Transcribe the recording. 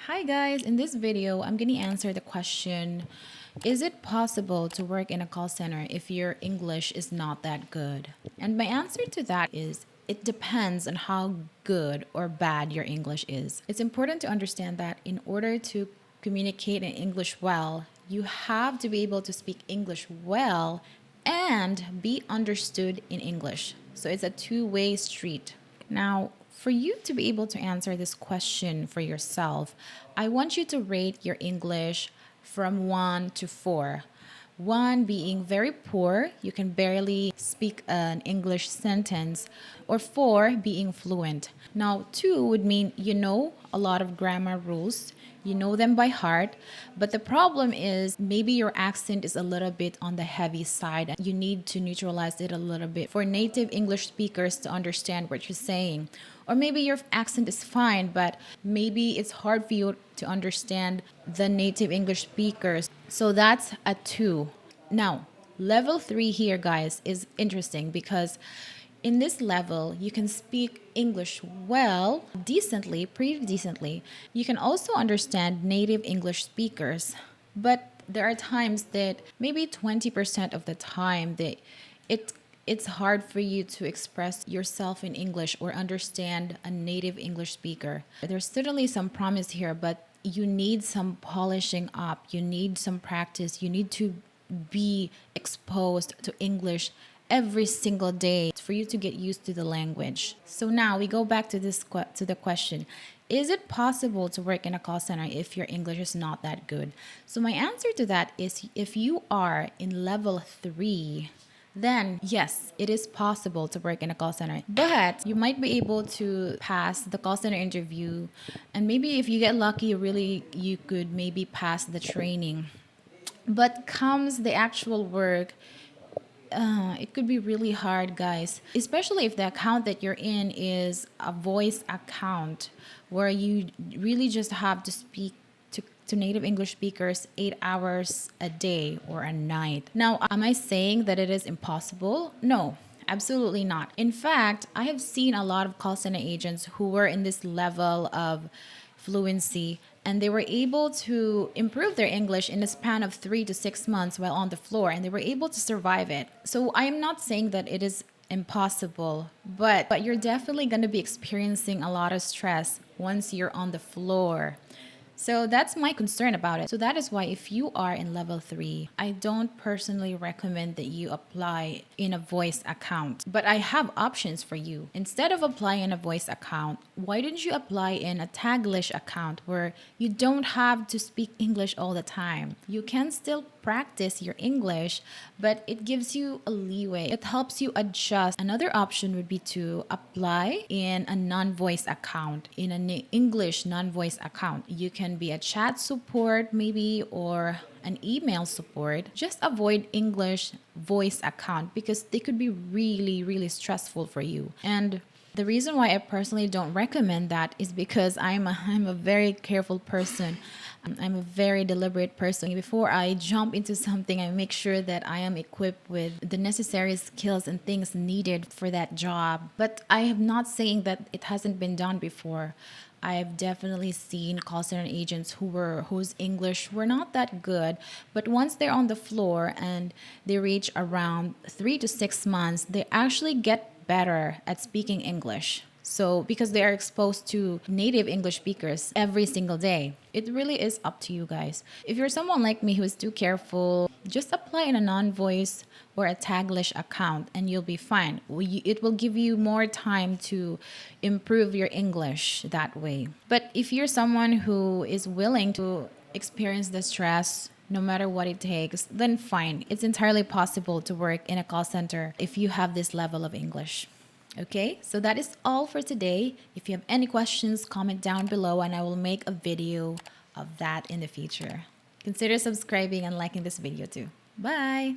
Hi guys, in this video, I'm going to answer the question, is it possible to work in a call center if your English is not that good? And my answer to that is, it depends on how good or bad your English is. It's important to understand that in order to communicate in English well, you have to be able to speak English well and be understood in English. So it's a two-way street. Now, for you to be able to answer this question for yourself, I want you to rate your English from 1 to 4. 1 being very poor, you can barely speak an English sentence, or 4 being fluent. Now, 2 would mean you know a lot of grammar rules, you know them by heart, but the problem is maybe your accent is a little bit on the heavy side and you need to neutralize it a little bit for native English speakers to understand what you're saying. Or maybe your accent is fine, but maybe it's hard for you to understand the native English speakers. So that's a 2. Now, level 3 here, guys, is interesting because in this level, you can speak English well, decently, pretty decently. You can also understand native English speakers, but there are times that maybe 20% of the time that it it's hard for you to express yourself in English or understand a native English speaker. There's certainly some promise here, but you need some polishing up. You need some practice. You need to be exposed to English every single day for you to get used to the language. So now we go back to to the question. Is it possible to work in a call center if your English is not that good? So my answer to that is if you are in level 3, then yes, it is possible to work in a call center. But you might be able to pass the call center interview, and maybe if you get lucky, you could maybe pass the training. But comes the actual work, it could be really hard, guys, especially if the account that you're in is a voice account where you really just have to speak to native English speakers 8 hours a day or a night. Now, am I saying that it is impossible? No. Absolutely not. In fact, I have seen a lot of call center agents who were in this level of fluency and they were able to improve their English in a span of 3 to 6 months while on the floor and they were able to survive it. So I am not saying that it is impossible, but you're definitely going to be experiencing a lot of stress once you're on the floor. So that's my concern about it. So that is why if you are in level 3, I don't personally recommend that you apply in a voice account. But I have options for you. Instead of applying in a voice account, why don't you apply in a Taglish account where you don't have to speak English all the time? You can still practice your English, but it gives you a leeway. It helps you adjust. Another option would be to apply in a non-voice account, in an English non-voice account. You can be a chat support maybe or an email support. Just avoid English voice account because they could be really, really stressful for you. And the reason why I personally don't recommend that is because I'm a very careful person. I'm a very deliberate person. Before I jump into something, I make sure that I am equipped with the necessary skills and things needed for that job. But I am not saying that it hasn't been done before. I've definitely seen call center agents whose English were not that good, but once they're on the floor and they reach around 3 to 6 months, they actually get better at speaking English. So, because they are exposed to native English speakers every single day, it really is up to you guys. If you're someone like me who is too careful, just apply in a non-voice or a Taglish account and you'll be fine. It will give you more time to improve your English that way. But if you're someone who is willing to experience the stress, no matter what it takes, then fine. It's entirely possible to work in a call center if you have this level of English. Okay, so that is all for today. If you have any questions, comment down below and I will make a video of that in the future. Consider subscribing and liking this video too. Bye!